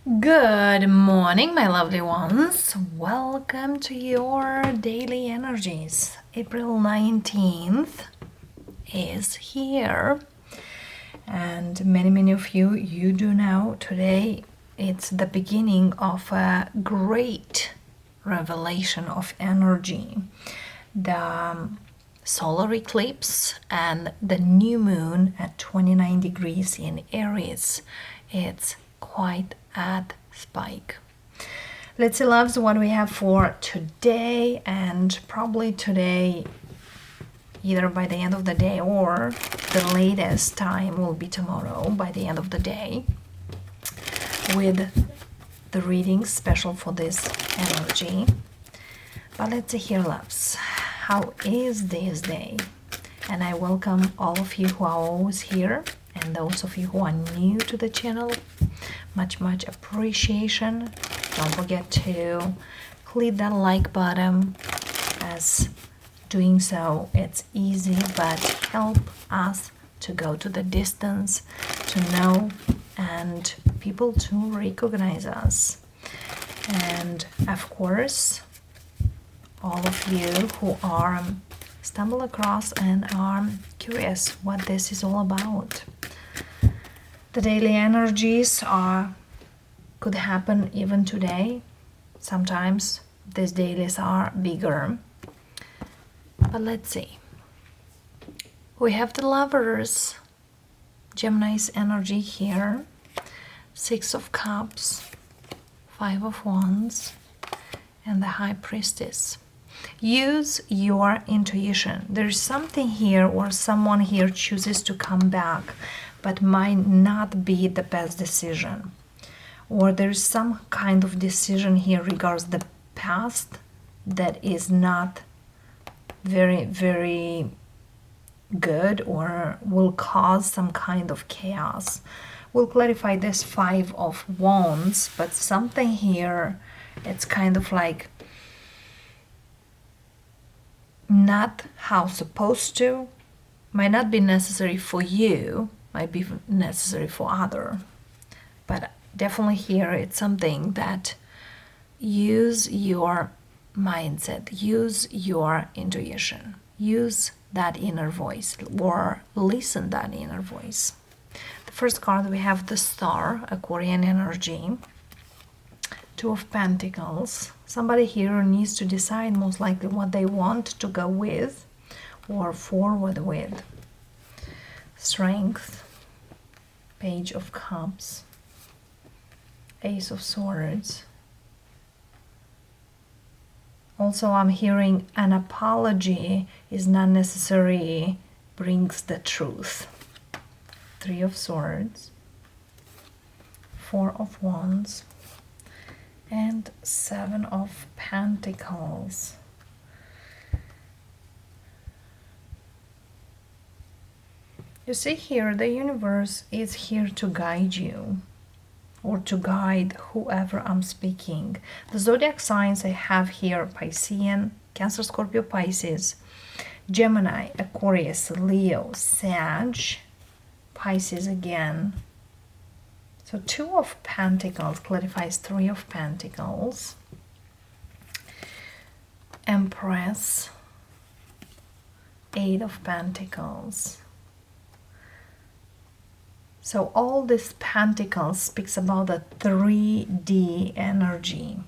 Good morning, my lovely ones. Welcome to your daily energies. April 19th is here. And many of you do know today it's the beginning of a great revelation of energy. The solar eclipse and the new moon at 29 degrees in Aries. It's quite at spike. Let's see, loves, what we have for today, and probably today, either by the end of the day or the latest time will be tomorrow by the end of the day, with the readings special for this energy. But let's see here, loves, how is this day? And I welcome all of you who are always here, and those of you who are new to the channel. Much appreciation. Don't forget to click that like button, as doing so it's easy but help us to go to the distance, to know, and people to recognize us. And of course, all of you who are stumble across and are curious what this is all about. The daily energies could happen even today. Sometimes these dailies are bigger. But let's see. We have the Lovers, Gemini's energy here. 6 of Cups, 5 of Wands, and the High Priestess. Use your intuition. There's something here, or someone here chooses to come back, but might not be the best decision. Or there's some kind of decision here regards the past that is not very good, or will cause some kind of chaos. We'll clarify this 5 of Wands, but something here, it's kind of like not how supposed to, might not be necessary for you, might be necessary for other. But definitely here it's something that use your mindset, use your intuition, use that inner voice, or listen that inner voice. The first card, we have the Star, Aquarian energy. 2 of Pentacles. Somebody here needs to decide most likely what they want to go with or forward with. Strength, Page of Cups, Ace of Swords. Also, I'm hearing an apology is not necessarily brings the truth. 3 of Swords, 4 of Wands, and 7 of Pentacles. You see here, the universe is here to guide you, or to guide whoever I'm speaking. The zodiac signs I have here: Piscean, Cancer, Scorpio, Pisces, Gemini, Aquarius, Leo, Sag, Pisces again. So 2 of Pentacles clarifies 3 of Pentacles, Empress, 8 of Pentacles. So all this Pentacles speaks about the 3D energy,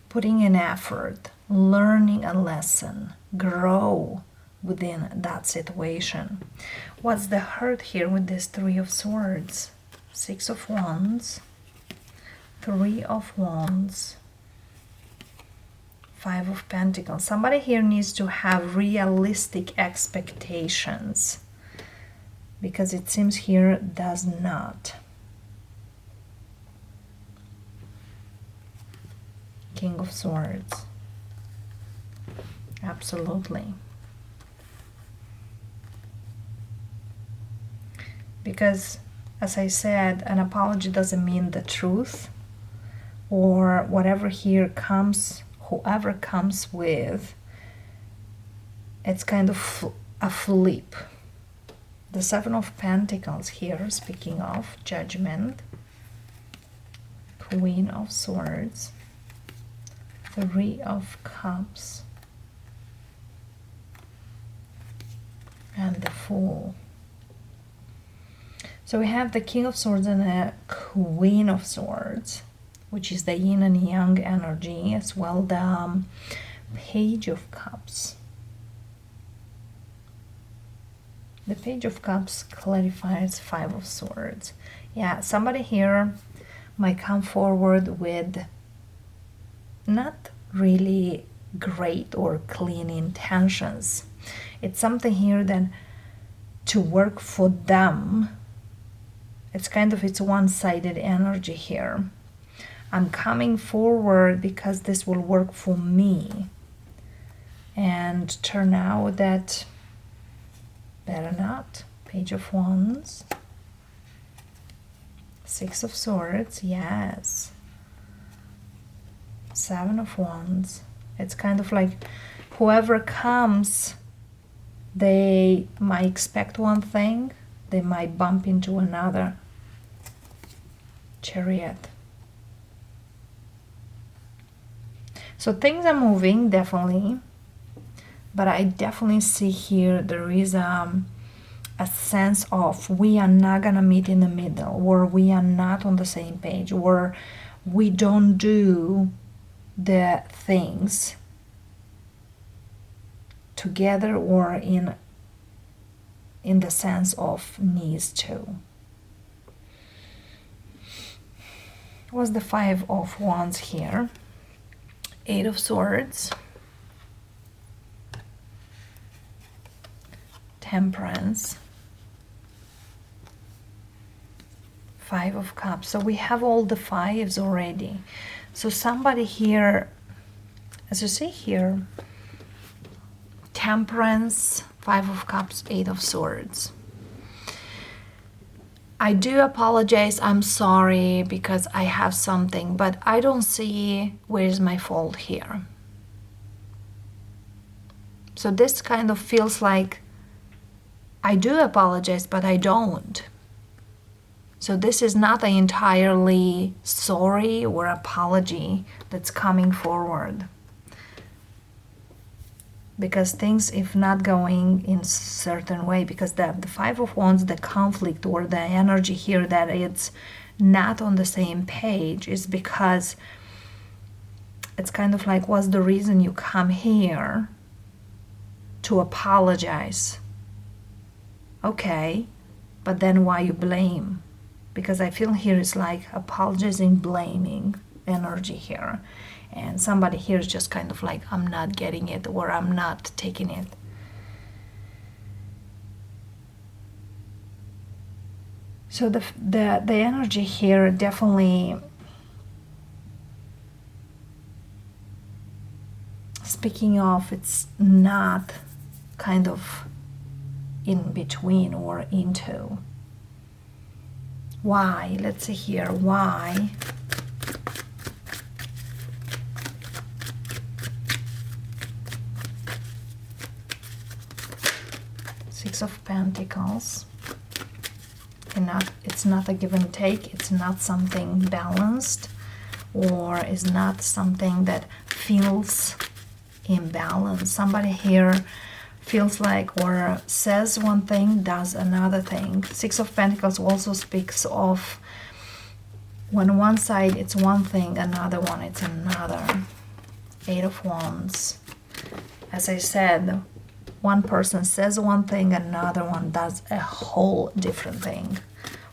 putting in effort, learning a lesson, grow within that situation. What's the hurt here with this 3 of Swords? 6 of Wands, 3 of Wands, 5 of Pentacles. Somebody here needs to have realistic expectations, because it seems here does not. King of Swords. Absolutely. Because, as I said, an apology doesn't mean the truth, or whatever here comes, whoever comes with, it's kind of a flip. The 7 of Pentacles here, speaking of Judgment, Queen of Swords, Three of Cups, and the Fool. So we have the King of Swords and the Queen of Swords, which is the yin and yang energy, as well the Page of Cups. The Page of Cups clarifies Five of Swords. Yeah, somebody here might come forward with not really great or clean intentions. It's something here that to work for them. It's kind of, it's one-sided energy here. I'm coming forward because this will work for me. And turn out that better not. Page of Wands. Six of Swords, yes. Seven of Wands. It's kind of like whoever comes, they might expect one thing, they might bump into another. Chariot. So things are moving, definitely, but I definitely see here there is a sense of we are not gonna meet in the middle, or we are not on the same page, or we don't do the things together, or in the sense of needs to. Was the Five of Wands here, Eight of Swords, Temperance, Five of Cups. So we have all the fives already. So somebody here, as you see here, Temperance, Five of Cups, Eight of Swords. I do apologize, I'm sorry, because I have something, but I don't see where is my fault here. So this kind of feels like I do apologize, but I don't. So this is not an entirely sorry or apology that's coming forward. Because things, if not going in certain way, because the Five of Wands, the conflict or the energy here that it's not on the same page, is because it's kind of like, what's the reason you come here to apologize? Okay, but then why you blame? Because I feel here is like apologizing, blaming energy here. And somebody here is just kind of like, I'm not getting it, or I'm not taking it. So the energy here definitely, speaking of, it's not kind of in between or into. Why? Let's see here. Why? Six of Pentacles. And it's not a give and take. It's not something balanced, or is not something that feels imbalanced. Somebody here feels like, or says one thing, does another thing. Six of Pentacles also speaks of when one side it's one thing, another one it's another. Eight of Wands. As I said, one person says one thing, another one does a whole different thing,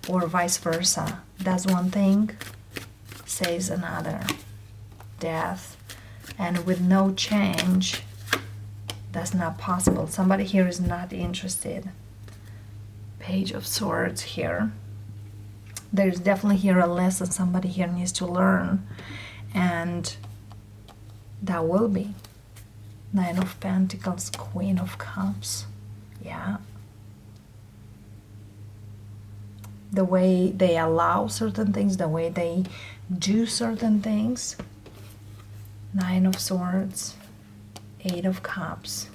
or vice versa. Does one thing, says another. Death. And with no change, that's not possible. Somebody here is not interested. Page of Swords here. There's definitely here a lesson somebody here needs to learn, and that will be Nine of Pentacles, Queen of Cups. Yeah. The way they allow certain things, the way they do certain things. Nine of Swords, Eight of Cups,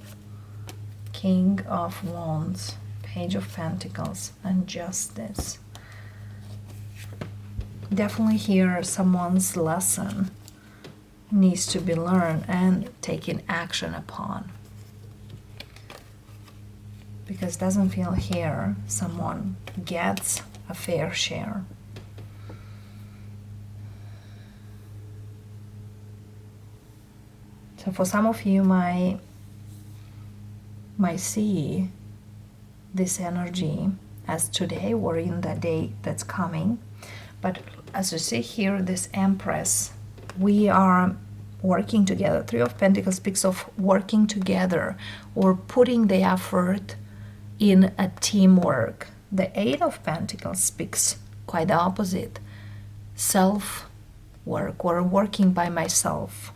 King of Wands, Page of Pentacles, and Justice. definitely here someone's lesson needs to be learned and taken action upon. Because it doesn't feel here someone gets a fair share. So for some of you might see this energy as today or in the day that's coming. But as you see here, this Empress, we are working together. Three of Pentacles speaks of working together or putting the effort in a teamwork. The Eight of Pentacles speaks quite the opposite. Self-work or working by myself.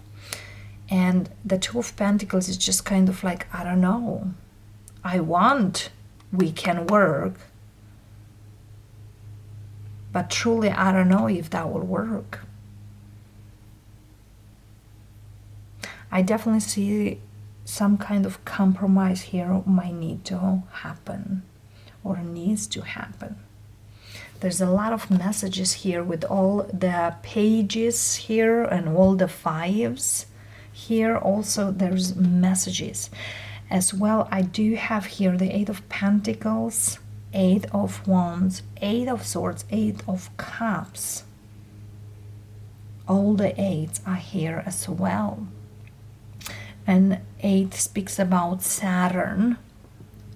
And the Two of Pentacles is just kind of like, I don't know. We can work. But truly, I don't know if that will work. I definitely see some kind of compromise here might need to happen or needs to happen. There's a lot of messages here with all the pages here and all the fives. Here also there's messages. As well, I do have here the Eight of Pentacles, Eight of Wands, Eight of Swords, Eight of Cups. All the eights are here as well. And 8 speaks about Saturn.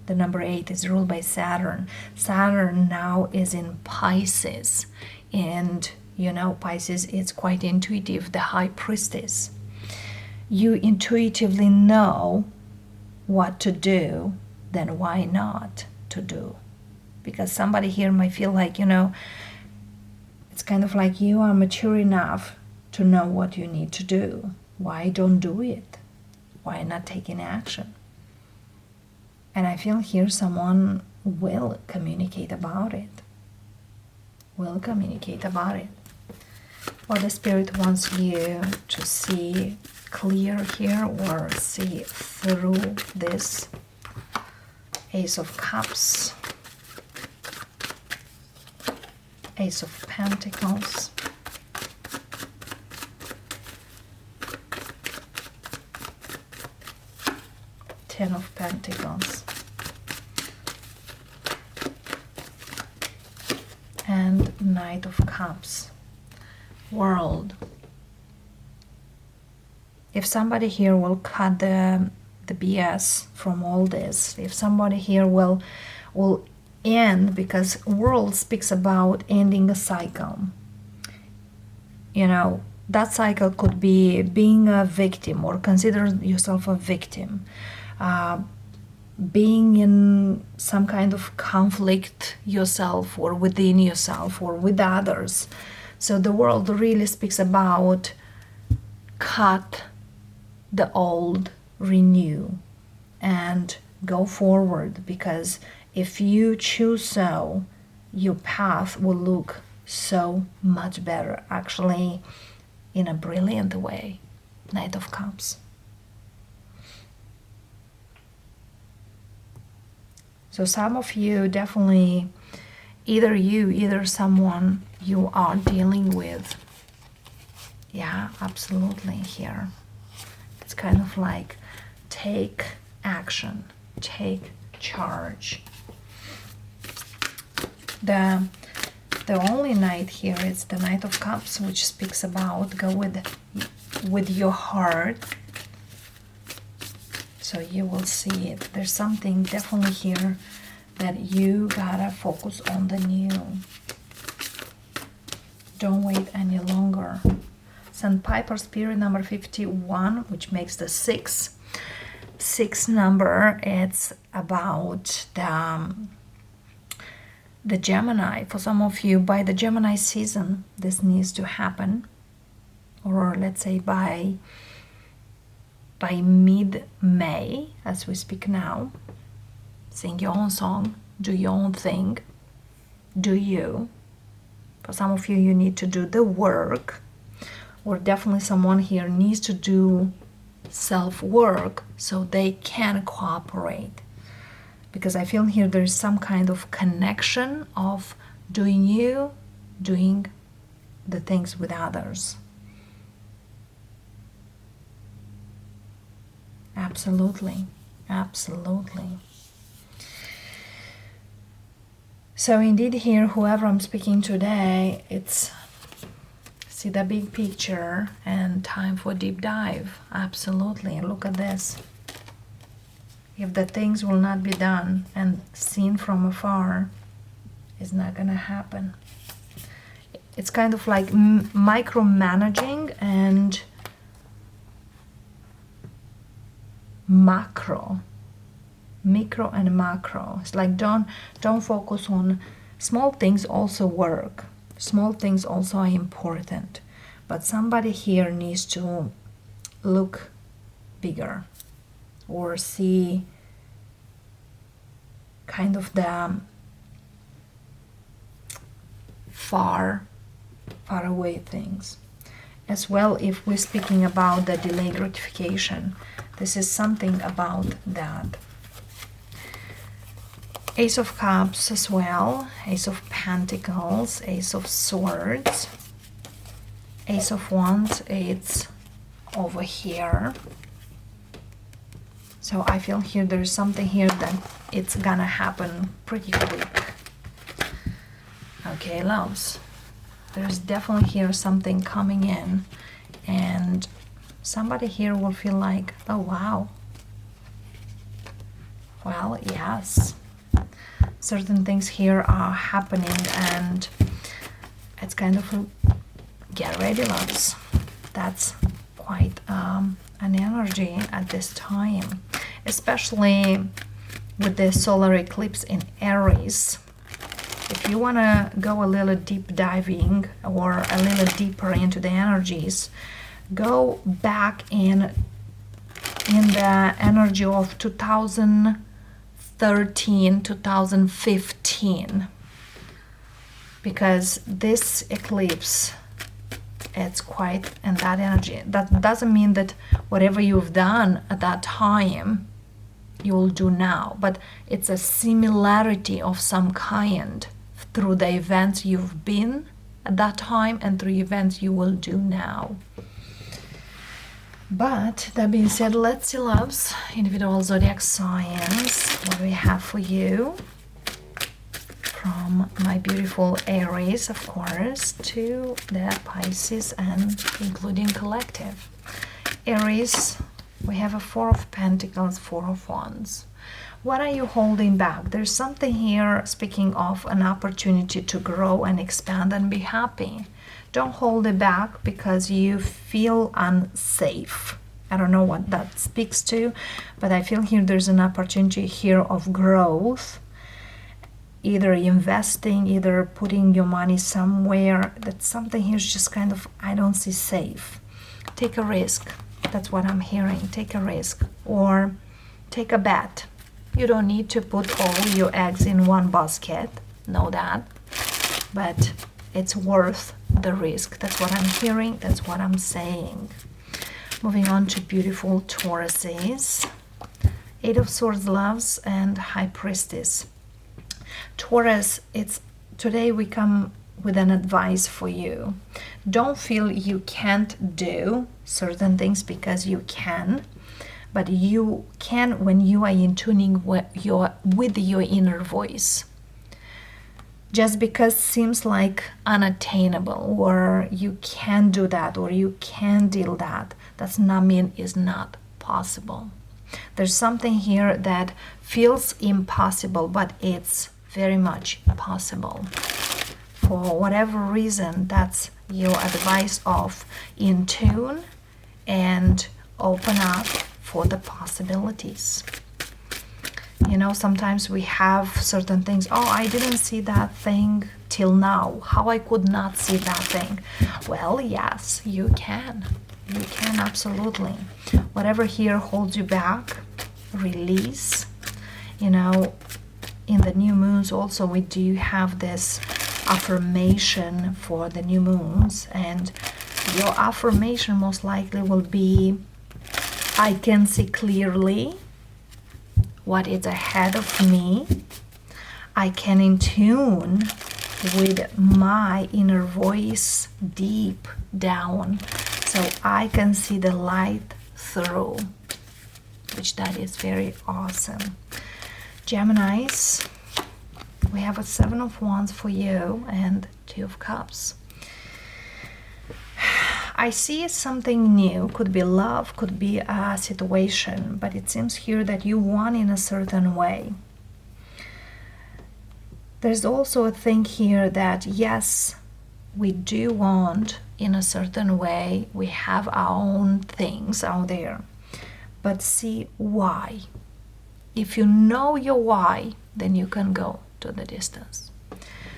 The number 8 is ruled by Saturn. Saturn now is in Pisces. And you know, Pisces is quite intuitive, the High Priestess. You intuitively know what to do, then why not to do? Because somebody here might feel like, you know, it's kind of like you are mature enough to know what you need to do. Why don't do it? Why not taking action? And I feel here someone will communicate about it. Will communicate about it. Or the Spirit wants you to see clear here or see through this Ace of Cups, Ace of Pentacles, Ten of Pentacles, and Knight of Cups. World. If somebody here will cut the BS from all this, if somebody here will end, because World speaks about ending a cycle. You know, that cycle could be being a victim or consider yourself a victim. Being in some kind of conflict yourself or within yourself or with others. So the World really speaks about cut the old, renew, and go forward, because if you choose so, your path will look so much better, actually in a brilliant way. Knight of Cups. So some of you definitely, either someone you are dealing with. Yeah, absolutely here. It's kind of like take action, take charge. The only Knight here is the Knight of Cups, which speaks about go with your heart. So you will see it. There's something definitely here that you gotta focus on the new. Don't wait any longer. Sandpiper Spirit number 51, which makes the sixth number. It's about the Gemini. For some of you, by the Gemini season, this needs to happen. Or let's say by mid-May, as we speak now. Sing your own song, do your own thing, do you. For some of you, you need to do the work, or definitely someone here needs to do self-work so they can cooperate. Because I feel here there's some kind of connection of doing you, doing the things with others. Absolutely, absolutely. So indeed here, whoever I'm speaking today, it's see the big picture and time for deep dive. Absolutely. Look at this. If the things will not be done and seen from afar, it's not gonna happen. It's kind of like micromanaging and macro, micro and macro. It's like don't focus on small things. Also work, small things also are important, but somebody here needs to look bigger or see kind of the far away things. As well, if we're speaking about the delayed gratification, this is something about that. Ace of Cups as well, Ace of Pentacles, Ace of Swords, Ace of Wands, it's over here. So I feel here there's something here that it's gonna happen pretty quick. Okay, loves. There's definitely here something coming in, and somebody here will feel like, oh wow. Well, yes. Certain things here are happening, and it's kind of a, get ready, loves. That's quite an energy at this time, especially with the solar eclipse in Aries. If you want to go a little deep diving or a little deeper into the energies, go back in the energy of 2013, 2015, because this eclipse, it's quite in that energy. That doesn't mean that whatever you've done at that time you will do now, but it's a similarity of some kind through the events you've been at that time and through events you will do now. But that being said, let's see, loves, individual zodiac signs, what do we have for you from my beautiful Aries, of course, to the Pisces and including collective. Aries, we have a Four of Pentacles, Four of Wands. What are you holding back? There's something here speaking of an opportunity to grow and expand and be happy. Don't hold it back because you feel unsafe. I don't know what that speaks to, but I feel here there's an opportunity here of growth, either investing, either putting your money somewhere. That something here is just kind of, I don't see safe. Take a risk. That's what I'm hearing. Take a risk or take a bet. You don't need to put all your eggs in one basket, know that, but it's worth the risk. That's what I'm hearing, that's what I'm saying. Moving on to beautiful Tauruses. Eight of Swords, Loves, and High Priestess. Taurus, it's today we come with an advice for you. Don't feel you can't do certain things because you can. But you can when you are in tuning with your inner voice. Just because it seems like unattainable or you can't do that or you can't deal that, does not mean it's not possible. There's something here that feels impossible, but it's very much possible. For whatever reason, that's your advice of in tune and open up for the possibilities. You know, sometimes we have certain things, oh, I didn't see that thing till now. How I could not see that thing? Well, yes, you can. You can, absolutely. Whatever here holds you back, release. You know, in the new moons also we do have this affirmation for the new moons, and your affirmation most likely will be, I can see clearly what is ahead of me. I can in tune with my inner voice deep down, so I can see the light through, which that is very awesome. Geminis, we have a 7 of Wands for you and 2 of Cups. I see something new, could be love, could be a situation, but it seems here that you want in a certain way. There's also a thing here that yes, we do want in a certain way, we have our own things out there, but see why. If you know your why, then you can go to the distance.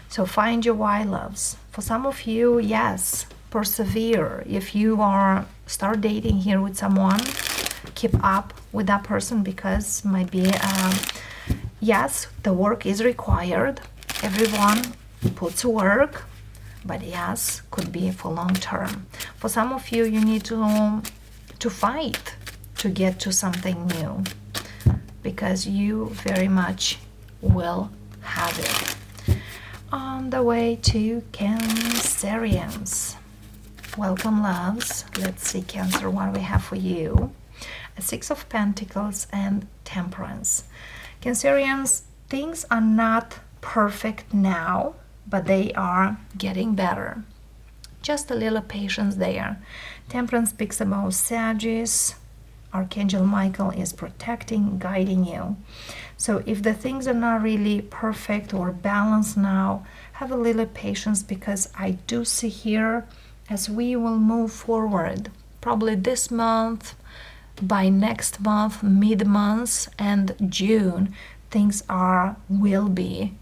So find your why, loves. For some of you, yes, persevere. If you are start dating here with someone, keep up with that person, because might be yes, the work is required. Everyone puts work, but yes, could be for long term. For some of you, you need to fight to get to something new, because you very much will have it. On the way to Cancerians. Welcome, loves. Let's see, Cancer, what we have for you. A 6 of Pentacles and Temperance. Cancerians, things are not perfect now, but they are getting better. Just a little patience there. Temperance speaks about Sagittarius. Archangel Michael is protecting, guiding you. So if the things are not really perfect or balanced now, have a little patience, because I do see here, as we will move forward, probably this month, by next month, mid-month and June, things will be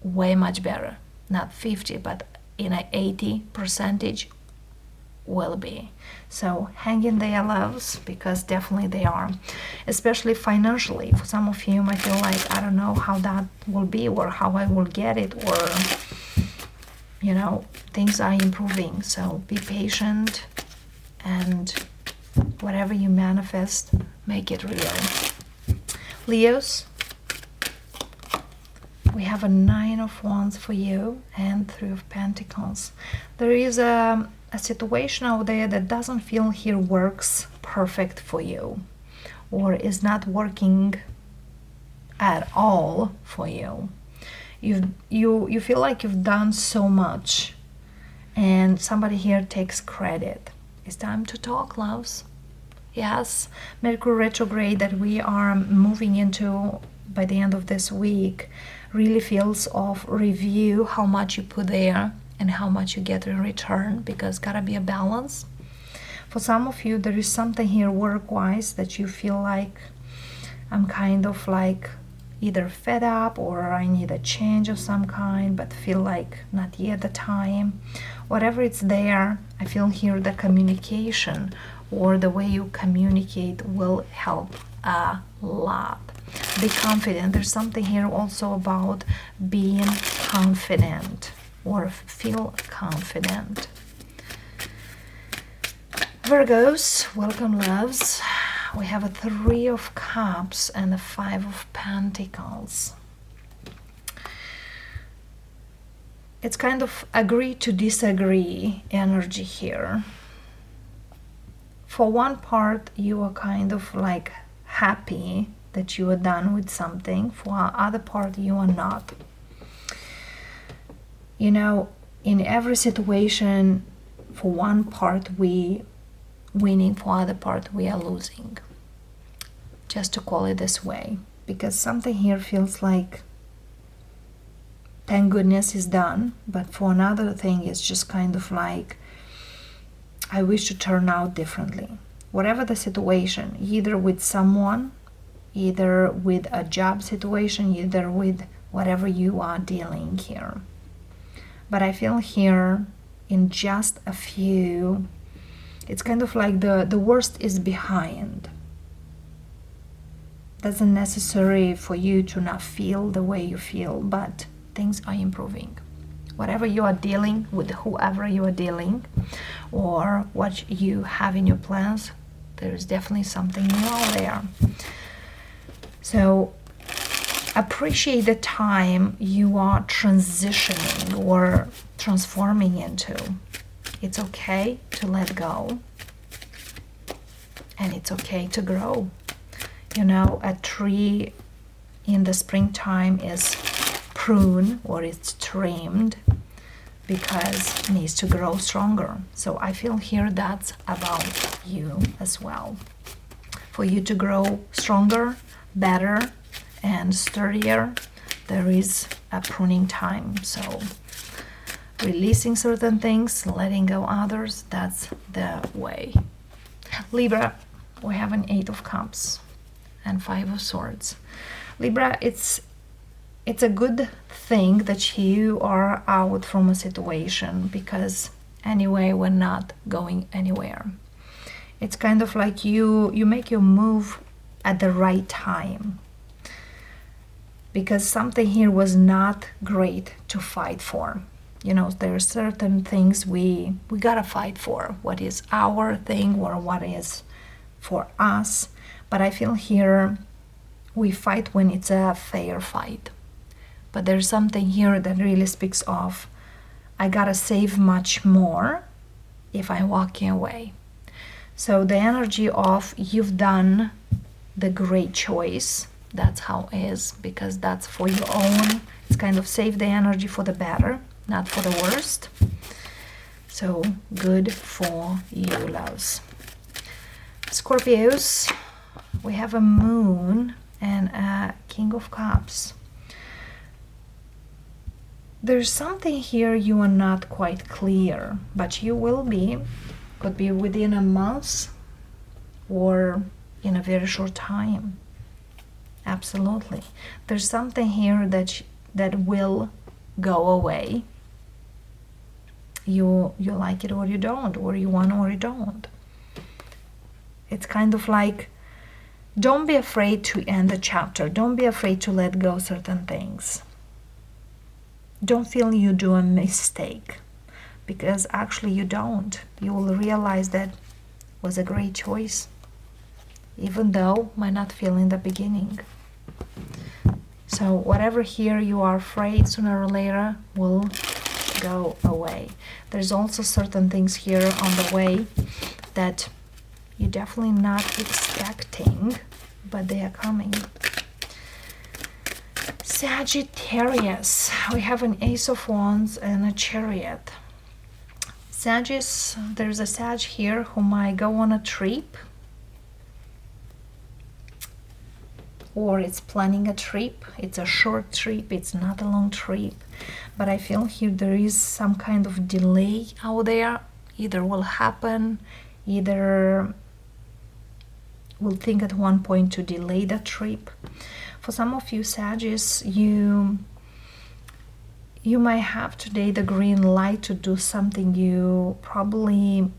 way much better. Not 50, but in an 80% will be. So hang in there, loves, because definitely they are. Especially financially. For some of you might feel like, I don't know how that will be, or how I will get it, or you know, things are improving. So be patient, and whatever you manifest, make it real. Leos, we have a 9 of Wands for you and 3 of Pentacles. There is a situation out there that doesn't feel here works perfect for you, or is not working at all for you. You feel like you've done so much, and somebody here takes credit. It's time to talk, loves. Yes, Mercury retrograde that we are moving into by the end of this week really feels of review how much you put there and how much you get in return, because gotta be a balance. For some of you, there is something here work-wise that you feel like, I'm kind of like either fed up, or I need a change of some kind, but feel like not yet the time. Whatever it's there, I feel here the communication or the way you communicate will help a lot. Be confident. There's something here also about being confident, or feel confident. Virgos, welcome, loves. We have a 3 of Cups and a 5 of Pentacles. It's kind of agree to disagree energy here. For one part, you are kind of like happy that you are done with something. For other part, you are not. You know, in every situation, for one part we winning, for other part we are losing. Just to call it this way, because something here feels like thank goodness is done, but for another thing it's just kind of like I wish to turn out differently. Whatever the situation, either with someone, either with a job situation, either with whatever you are dealing here. But I feel here in just a few, it's kind of like the worst is behind. Doesn't necessary for you to not feel the way you feel, but things are improving. Whatever you are dealing with, whoever you are dealing, or what you have in your plans, there is definitely something new out there. So appreciate the time you are transitioning or transforming into. It's okay to let go, and it's okay to grow. You know, a tree in the springtime is pruned or it's trimmed because it needs to grow stronger. So I feel here that's about you as well. For you to grow stronger, better, and sturdier, there is a pruning time. So releasing certain things, letting go others, that's the way. Libra, we have an 8 of Cups and 5 of Swords. Libra, it's a good thing that you are out from a situation, because anyway we're not going anywhere. It's kind of like you make your move at the right time, because something here was not great to fight for. You know, there are certain things we gotta fight for, what is our thing or what is for us. But I feel here we fight when it's a fair fight. But there's something here that really speaks of, I gotta save much more if I'm walking away. So the energy of you've done the great choice, that's how it is, because that's for your own. It's kind of save the energy for the better, not for the worst. So good for you, loves. Scorpios, we have a Moon and a King of Cups. There's something here you are not quite clear, but you will be. Could be within a month or in a very short time. Absolutely. There's something here that will go away. You like it or you don't, or you want or you don't. It's kind of like, don't be afraid to end the chapter. Don't be afraid to let go certain things. Don't feel you do a mistake, because actually you don't. You will realize that was a great choice, even though might not feel in the beginning. So whatever here you are afraid, sooner or later will go away. There's also certain things here on the way that you're definitely not expecting, but they are coming. Sagittarius, we have an Ace of Wands and a Chariot. Sagittarius, there's a Sag here who might go on a trip, or it's planning a trip. It's a short trip, it's not a long trip, but I feel here there is some kind of delay out there. Either will happen, either will think at one point to delay the trip. For some of you Sagittarius, you might have today the green light to do something you probably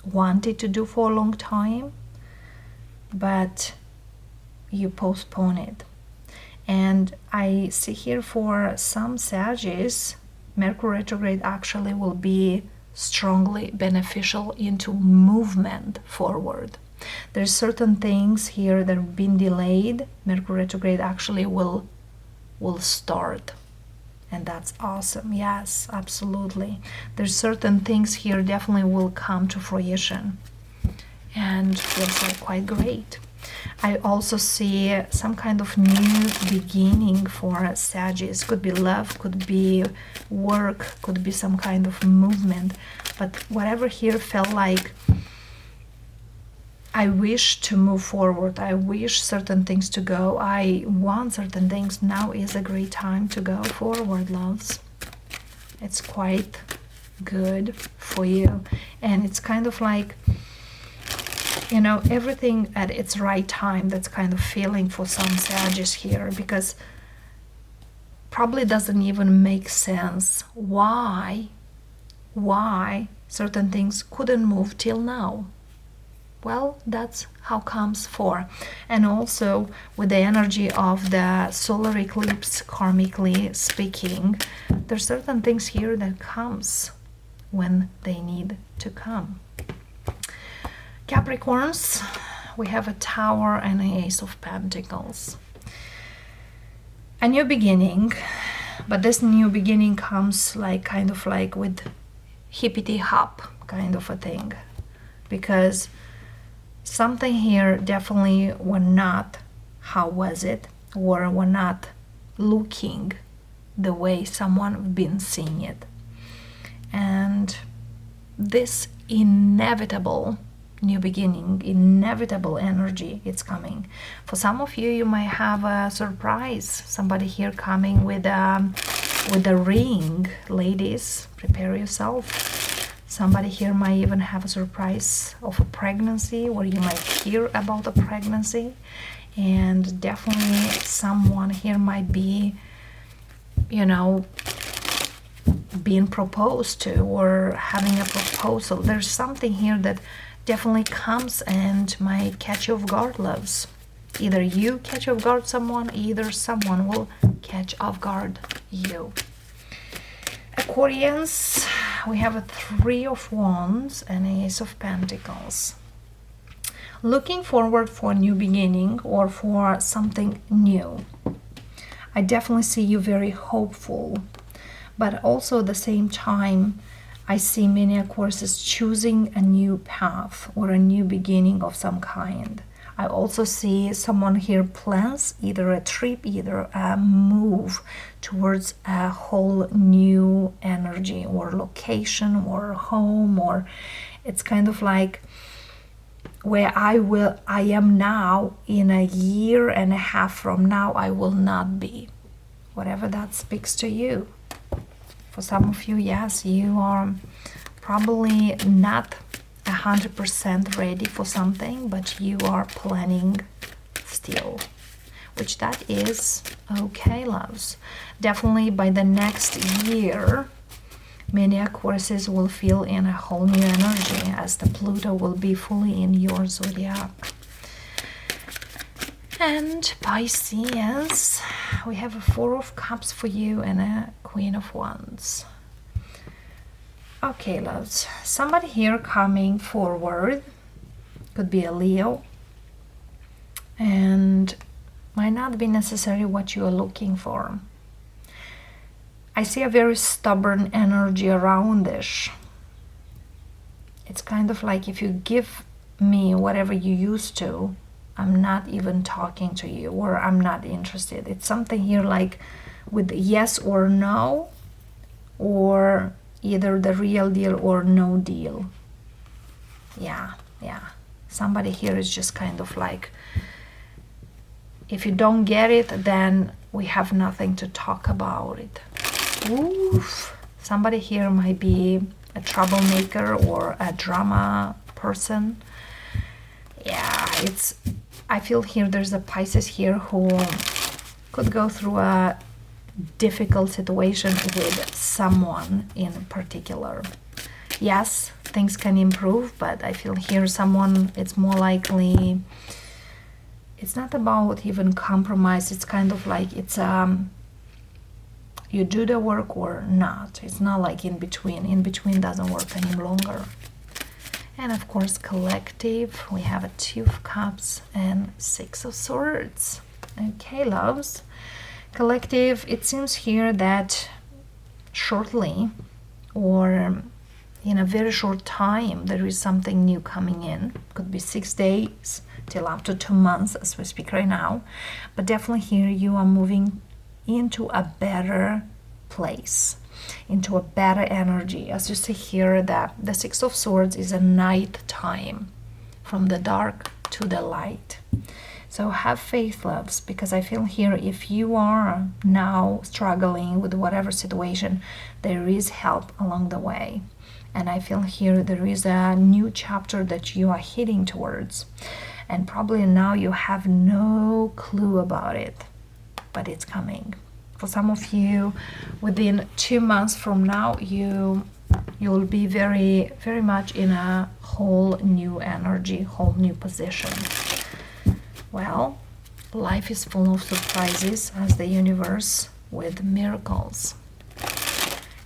wanted to do for a long time, but you postpone it. And I see here for some Sagittarius, Mercury retrograde actually will be strongly beneficial into movement forward. There's certain things here that have been delayed. Mercury retrograde actually will start, and that's awesome. Yes, absolutely. There's certain things here definitely will come to fruition, and feels like quite great. I also see some kind of new beginning for Sagittarius. Could be love, could be work, could be some kind of movement, but whatever here felt like, I wish to move forward, I wish certain things to go, I want certain things, now is a great time to go forward, loves. It's quite good for you, and it's kind of like, you know, everything at its right time. That's kind of feeling for some Sagittarius here, because probably doesn't even make sense why certain things couldn't move till now. Well, that's how comes for. And also with the energy of the solar eclipse, karmically speaking, there's certain things here that comes when they need to come. Capricorns, we have a Tower and an Ace of Pentacles. a new beginning, but this new beginning comes like kind of like with hippity hop kind of a thing, because something here definitely were not how was it, or were not looking the way someone been seeing it. And this inevitable new beginning, inevitable energy, it's coming. For some of you, you might have a surprise, somebody here coming with a ring. Ladies, prepare yourself. Somebody here might even have a surprise of a pregnancy, or you might hear about a pregnancy. And definitely someone here might be, you know, being proposed to, or having a proposal. There's something here that definitely comes and might catch you off guard, loves. Either you catch off guard someone, either someone will catch off guard you. Aquarians, we have a 3 of Wands and Ace of Pentacles. Looking forward for a new beginning or for something new. I definitely see you very hopeful, but also at the same time, I see many Aquariuses choosing a new path or a new beginning of some kind. I also see someone here plans either a trip, either a move towards a whole new energy or location or home, or it's kind of like where I am now, in a year and a half from now, I will not be. Whatever that speaks to you. For some of you, yes, you are probably not 100% ready for something, but you are planning still, which that is okay, loves. Definitely by the next year, many Aquariuses will feel in a whole new energy, as the Pluto will be fully in your zodiac. And Pisces, we have a 4 of Cups for you and a Queen of Wands. Okay, loves, somebody here coming forward, could be a Leo, and might not be necessarily what you are looking for. I see a very stubborn energy around this. It's kind of like, if you give me whatever you used to, I'm not even talking to you, or I'm not interested. It's something here like with yes or no, or either the real deal or no deal. Yeah. Somebody here is just kind of like, if you don't get it, then we have nothing to talk about it. Oof. Somebody here might be a troublemaker or a drama person. Yeah, I feel here there's a Pisces here who could go through a difficult situation with someone in particular. Yes, things can improve, but I feel here someone, it's more likely, it's not about even compromise. It's kind of like, it's you do the work or not. It's not like in between. In between doesn't work any longer. And of course, collective, we have a 2 of Cups and 6 of Swords. Okay, loves. Collective, it seems here that shortly, or in a very short time, there is something new coming in. Could be 6 days till up to 2 months as we speak right now. But definitely here you are moving into a better place, into a better energy. As you see here, that the 6 of Swords is a night time, from the dark to the light. So have faith, loves, because I feel here, if you are now struggling with whatever situation, there is help along the way. And I feel here there is a new chapter that you are heading towards, and probably now you have no clue about it, but it's coming. For some of you, within 2 months from now, you'll be very, very much in a whole new energy, whole new position. Well, life is full of surprises, as the universe with miracles.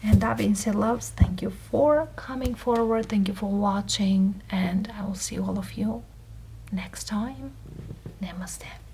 And that being said, loves, thank you for coming forward, thank you for watching, and I will see all of you next time. Namaste.